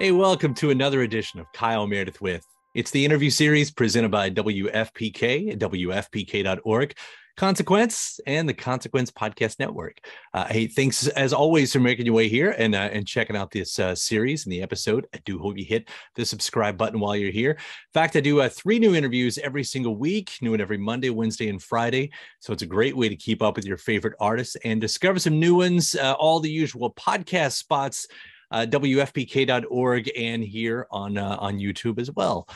Hey, welcome to another edition of Kyle Meredith with. It's the interview series presented by WFPK at WFPK.org, Consequence, and the Consequence Podcast Network. Hey, thanks as always for making your way here and checking out this series and the episode. I do hope you hit the subscribe button while you're here. In fact, I do 3 new interviews every single week, new one every Monday, Wednesday, and Friday. So it's a great way to keep up with your favorite artists and discover some new ones, all the usual podcast spots. WFPK.org and here on YouTube as well.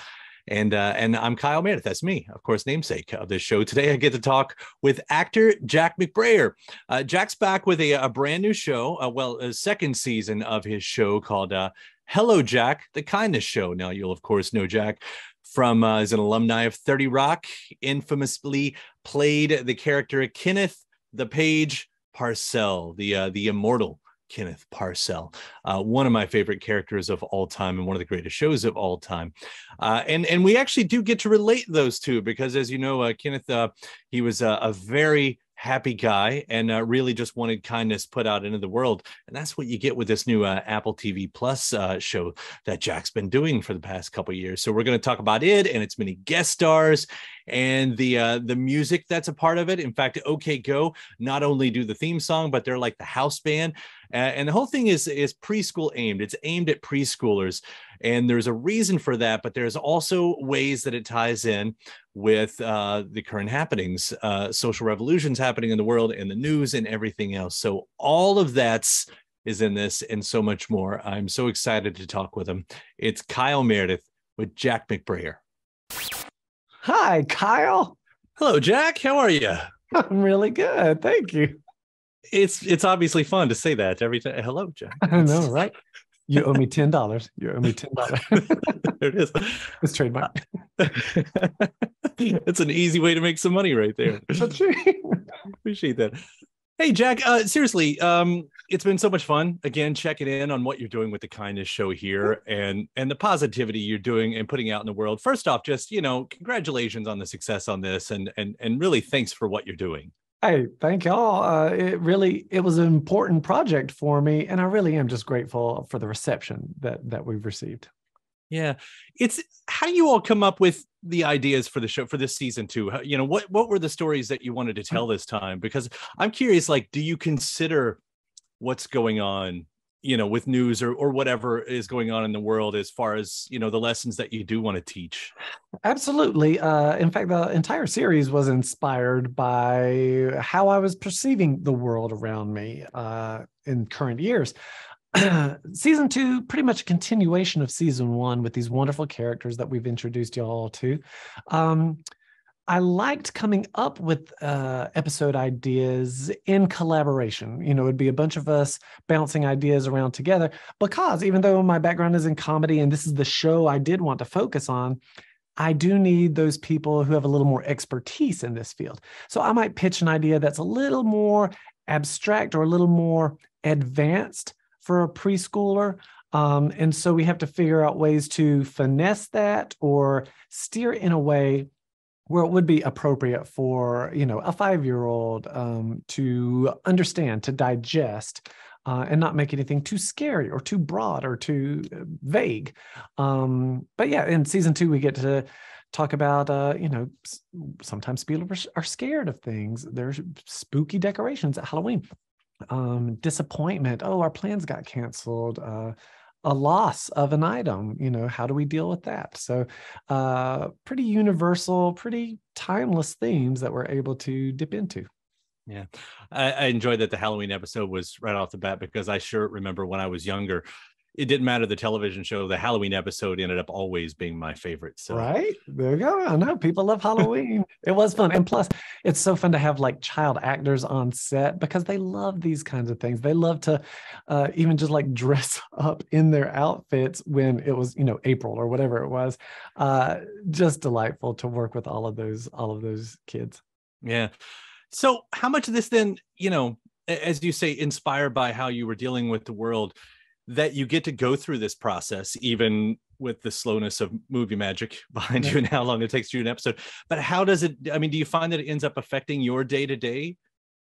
And I'm Kyle Meredith. That's me, of course, namesake of this show. Today, I get to talk with actor Jack McBrayer. Jack's back with a brand new show, a second season of his show called Hello, Jack, the Kindness Show. Now, you'll, of course, know Jack from as an alumni of 30 Rock, infamously played the character Kenneth the Page Parcell, the immortal Kenneth Parcell, one of my favorite characters of all time and one of the greatest shows of all time. And we actually do get to relate those two because, as you know, Kenneth, he was a very happy guy and really just wanted kindness put out into the world. And that's what you get with this new Apple TV Plus show that Jack's been doing for the past couple of years. So we're going to talk about it and its many guest stars and the music that's a part of it. In fact, OK Go not only do the theme song, but they're like the house band. And the whole thing is preschool aimed. It's aimed at preschoolers. And there's a reason for that, but there's also ways that it ties in with the current happenings, social revolutions happening in the world and the news and everything else. So all of that's is in this and so much more. I'm so excited to talk with him. It's Kyle Meredith with Jack McBrayer. Hi, Kyle. Hello, Jack. How are you? I'm really good. Thank you. It's obviously fun to say that every time. Hello, Jack. I know, right? You owe me $10. You owe me $10. There it is. It's trademark. It's an easy way to make some money right there. Appreciate that. Hey, Jack, seriously, it's been so much fun, again, checking in on what you're doing with the Kindness Show here and the positivity you're doing and putting out in the world. First off, just, congratulations on the success on this and really thanks for what you're doing. Hey, thank y'all. It was an important project for me, and I really am just grateful for the reception that we've received. Yeah, how do you all come up with the ideas for the show for this season 2? What were the stories that you wanted to tell this time? Because I'm curious, do you consider what's going on, with news or whatever is going on in the world as far as, the lessons that you do want to teach? Absolutely. In fact, the entire series was inspired by how I was perceiving the world around me in current years. Season 2, pretty much a continuation of season 1 with these wonderful characters that we've introduced y'all to. I liked coming up with episode ideas in collaboration. It'd be a bunch of us bouncing ideas around together because even though my background is in comedy and this is the show I did want to focus on, I do need those people who have a little more expertise in this field. So I might pitch an idea that's a little more abstract or a little more advanced for a preschooler. And so we have to figure out ways to finesse that or steer in a way where it would be appropriate for, a 5-year-old to understand, to digest, and not make anything too scary or too broad or too vague. But yeah, in season 2, we get to talk about, sometimes people are scared of things. There's spooky decorations at Halloween. Disappointment. Oh, our plans got canceled. A loss of an item, how do we deal with that? So pretty universal, pretty timeless themes that we're able to dip into. Yeah, I enjoyed that the Halloween episode was right off the bat because I sure remember when I was younger, it didn't matter the television show, the Halloween episode ended up always being my favorite. So right there you go. I know people love Halloween. It was fun. And plus it's so fun to have child actors on set because they love these kinds of things. They love to even just dress up in their outfits when it was, April or whatever it was. Just delightful to work with all of those kids. Yeah. So how much of this then, as you say, inspired by how you were dealing with the world, that you get to go through this process, even with the slowness of movie magic behind you and how long it takes to do an episode. But how does it, do you find that it ends up affecting your day to day?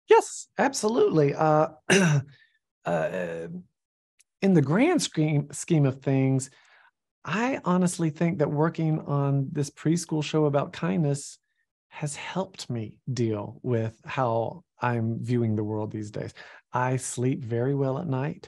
Yes, absolutely. in the grand scheme of things, I honestly think that working on this preschool show about kindness has helped me deal with how I'm viewing the world these days. I sleep very well at night.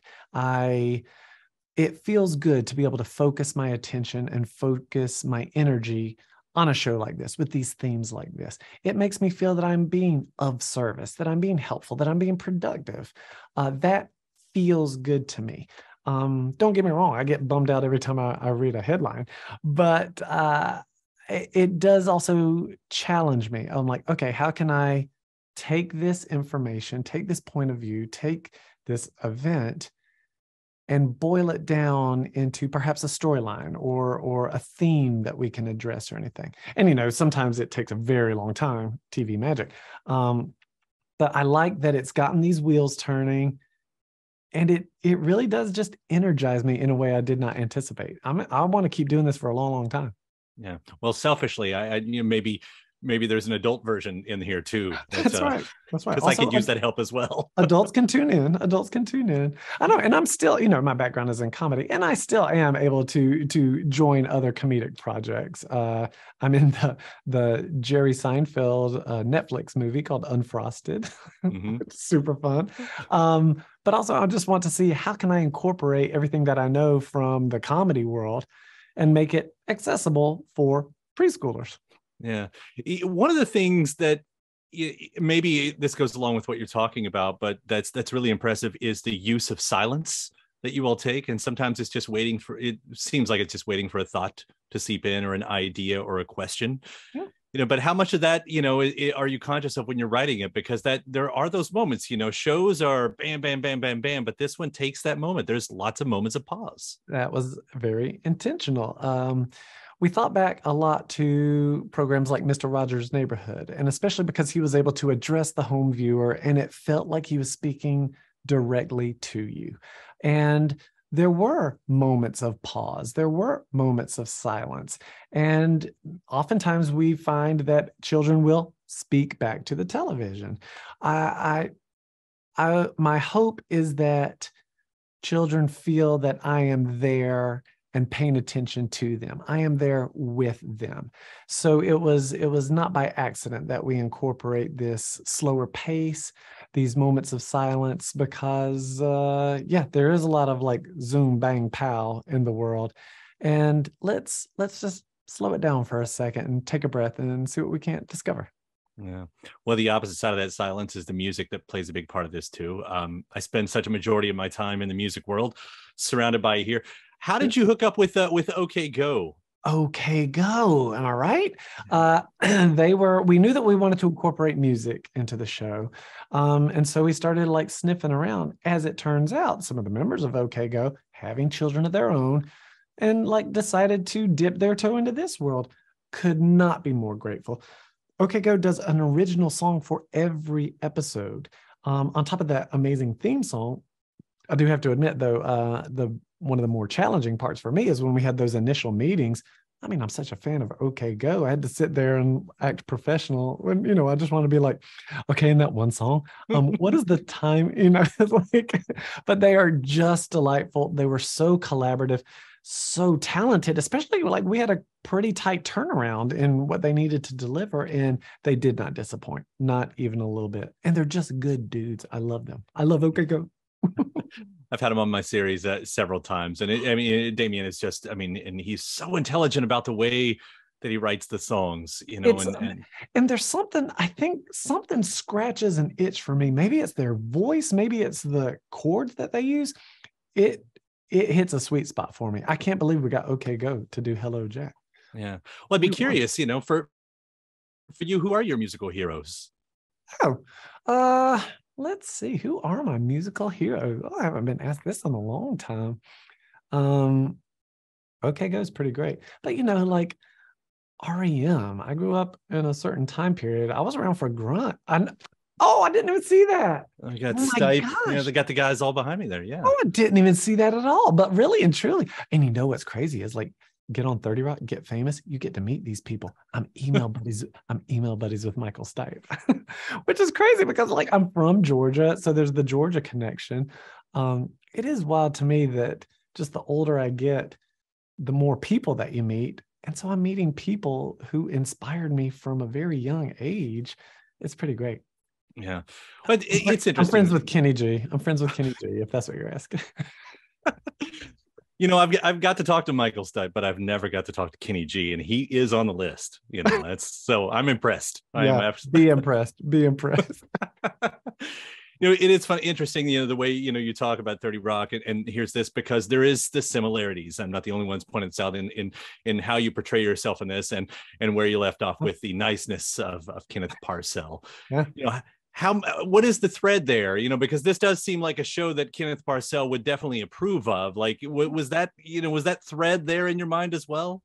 It feels good to be able to focus my attention and focus my energy on a show like this with these themes like this. It makes me feel that I'm being of service, that I'm being helpful, that I'm being productive. That feels good to me. Don't get me wrong, I get bummed out every time I read a headline, but it does also challenge me. I'm like, okay, how can I take this information, take this point of view, take this event and boil it down into perhaps a storyline or a theme that we can address or anything. And, sometimes it takes a very long time, TV magic. But I like that it's gotten these wheels turning, and it really does just energize me in a way I did not anticipate. I want to keep doing this for a long, long time. Yeah. Well, selfishly, I maybe there's an adult version in here too. That's right. That's right. Because I could use that help as well. Adults can tune in. I know, and I'm still, my background is in comedy, and I still am able to join other comedic projects. I'm in the Jerry Seinfeld Netflix movie called Unfrosted. Mm-hmm. It's super fun. But also, I just want to see how can I incorporate everything that I know from the comedy world and make it accessible for preschoolers. Yeah. One of the things that maybe this goes along with what you're talking about, but that's really impressive is the use of silence that you all take. And sometimes it's just it seems like it's just waiting for a thought to seep in or an idea or a question. Yeah. But how much of that, are you conscious of when you're writing it? Because there are those moments, shows are bam, bam, bam, bam, bam, but this one takes that moment. There's lots of moments of pause. That was very intentional. We thought back a lot to programs like Mr. Rogers' Neighborhood, and especially because he was able to address the home viewer and it felt like he was speaking directly to you. And there were moments of pause. There were moments of silence. And oftentimes we find that children will speak back to the television. My hope is that children feel that I am there and paying attention to them. I am there with them. So it was not by accident that we incorporate this slower pace, these moments of silence, because there is a lot of like zoom, bang, pow in the world. And let's just slow it down for a second and take a breath and see what we can't discover. Yeah. Well, the opposite side of that silence is the music that plays a big part of this too. I spend such a majority of my time in the music world surrounded by here. How did you hook up with OK Go? OK Go, am I right? We knew that we wanted to incorporate music into the show. And so we started like sniffing around. As it turns out, some of the members of OK Go having children of their own and like decided to dip their toe into this world. Could not be more grateful. OK Go does an original song for every episode. On top of that amazing theme song, I do have to admit though, one of the more challenging parts for me is when we had those initial meetings. I mean, I'm such a fan of OK Go. I had to sit there and act professional when, I just want to be like, okay, in that one song, what is the time? But they are just delightful. They were so collaborative, so talented, especially like we had a pretty tight turnaround in what they needed to deliver, and they did not disappoint, not even a little bit. And they're just good dudes. I love them. I love OK Go. I've had him on my series several times, and Damien is just, and he's so intelligent about the way that he writes the songs, and there's something, I think something scratches an itch for me. Maybe it's their voice, maybe it's the chords that they use. It hits a sweet spot for me. I can't believe we got OK Go to do Hello Jack. Yeah. Well, I'd be curious, for you, who are your musical heroes? Let's see. Who are my musical heroes? I haven't been asked this in a long time. OK Go is pretty great. But, like REM, I grew up in a certain time period. I was around for Grunt. I didn't even see that. I got Stipe. They got the guys all behind me there. Yeah. Oh, I didn't even see that at all. But really and truly. And what's crazy is like, get on 30 Rock, get famous, you get to meet these people. I'm email buddies with Michael Stipe, which is crazy because like I'm from Georgia. So there's the Georgia connection. It is wild to me that just the older I get, the more people that you meet. And so I'm meeting people who inspired me from a very young age. It's pretty great. Yeah. But it's interesting. I'm friends with Kenny G. If that's what you're asking. I've got to talk to Michael Stipe, but I've never got to talk to Kenny G, and he is on the list. So I'm impressed. Be impressed. Be impressed. It is fun, interesting, the way, you talk about 30 Rock, and here's this, because there is the similarities. I'm not the only ones pointing this out in how you portray yourself in this, and where you left off with the niceness of Kenneth Parcell. Yeah. What is the thread there? Because this does seem like a show that Kenneth Parcell would definitely approve of. Like, was that thread there in your mind as well?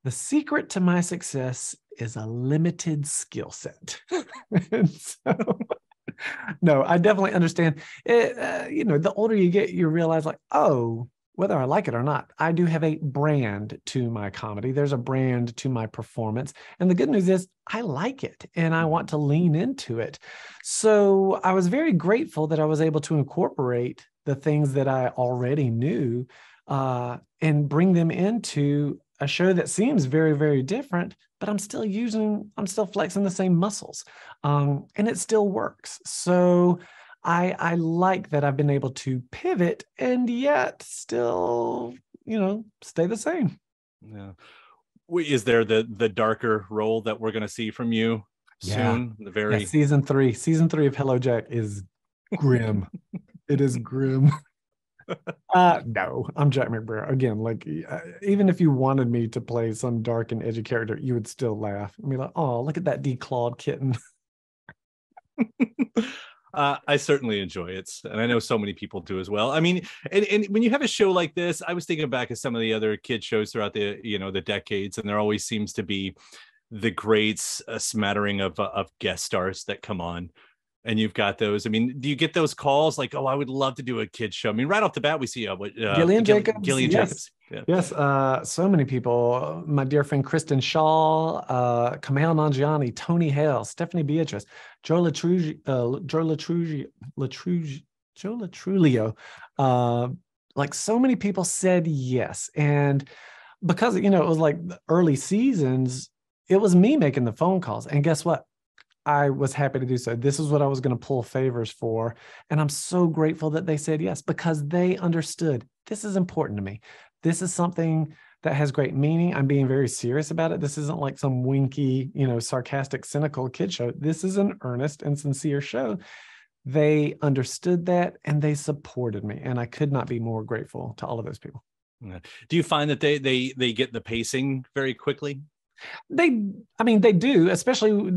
The secret to my success is a limited skill set. And so, no, I definitely understand it. The older you get, you realize, like, oh, whether I like it or not, I do have a brand to my comedy. There's a brand to my performance. And the good news is I like it and I want to lean into it. So I was very grateful that I was able to incorporate the things that I already knew and bring them into a show that seems very, very different, but I'm still flexing the same muscles, and it still works. So I like that I've been able to pivot and yet still, stay the same. Yeah. Is there the darker role that we're going to see from you soon? Season 3 of Hello Jack is grim. It is grim. No, I'm Jack McBrayer. Again, like, even if you wanted me to play some dark and edgy character, you would still laugh. I mean, like, oh, look at that declawed kitten. I certainly enjoy it, and I know so many people do as well. I mean, and when you have a show like this, I was thinking back at some of the other kid shows throughout the decades, and there always seems to be the great smattering of guest stars that come on. And you've got those. I mean, do you get those calls like, "Oh, I would love to do a kid show"? I mean, right off the bat, we see Gillian Jacobs. Gillian Jacobs. Yeah. Yes. So many people. My dear friend Christin Shaw, Kumail Nanjiani, Tony Hale, Stephanie Beatrice, Joe Lo Truglio. Like, so many people said yes, and because it was like the early seasons, it was me making the phone calls, and guess what? I was happy to do so. This is what I was going to pull favors for. And I'm so grateful that they said yes, because they understood this is important to me. This is something that has great meaning. I'm being very serious about it. This isn't like some winky, sarcastic, cynical kid show. This is an earnest and sincere show. They understood that and they supported me. And I could not be more grateful to all of those people. Do you find that they get the pacing very quickly? They do, especially,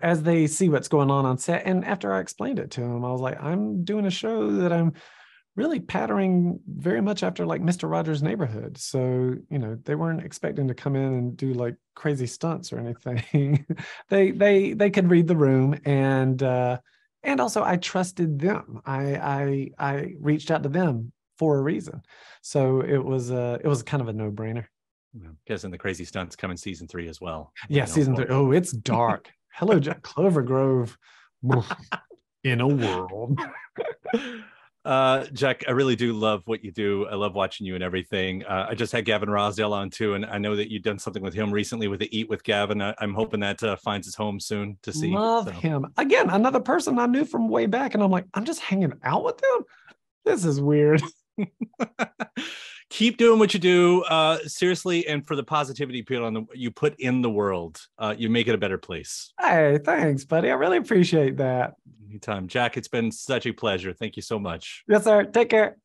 as they see what's going on set. And after I explained it to them, I was like, I'm doing a show that I'm really patterning very much after like Mr. Rogers' Neighborhood. So, they weren't expecting to come in and do like crazy stunts or anything. they could read the room, and also I trusted them. I reached out to them for a reason. So it was kind of a no-brainer. Because in the crazy stunts come in season 3 as well. Yeah, season 3. Oh, it's dark. Hello, Jack. Clover Grove. In a world. Jack, I really do love what you do. I love watching you and everything. I just had Gavin Rosdale on too, and I know that you've done something with him recently with the Eat with Gavin. I'm hoping that finds his home soon to see. Love him. Again, another person I knew from way back, and I'm like, I'm just hanging out with them? This is weird. Keep doing what you do, seriously, and for the positivity you put in the world. You make it a better place. Hey, thanks, buddy. I really appreciate that. Anytime. Jack, it's been such a pleasure. Thank you so much. Yes, sir. Take care.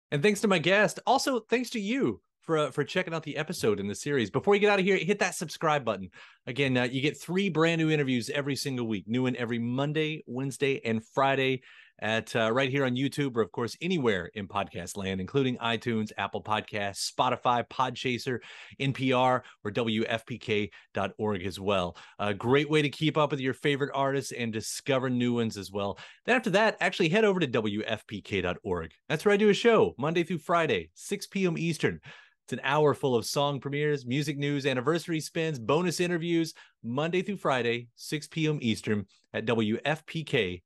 And thanks to my guest. Also, thanks to you for checking out the episode in the series. Before you get out of here, hit that subscribe button. Again, you get 3 brand new interviews every single week. New one every Monday, Wednesday, and Friday at right here on YouTube, or of course anywhere in podcast land, including iTunes, Apple Podcasts, Spotify, Podchaser, NPR, or WFPK.org as well. A great way to keep up with your favorite artists and discover new ones as well. Then after that, actually head over to WFPK.org. That's where I do a show Monday through Friday, 6 p.m. Eastern. It's an hour full of song premieres, music news, anniversary spins, bonus interviews, Monday through Friday, 6 p.m. Eastern at WFPK.org.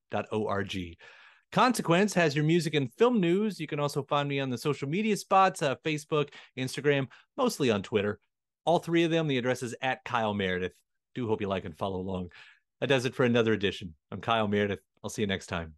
Consequence has your music and film news. You can also find me on the social media spots, Facebook, Instagram, mostly on Twitter. All three of them, the address is at Kyle Meredith. Do hope you like and follow along. That does it for another edition. I'm Kyle Meredith. I'll see you next time.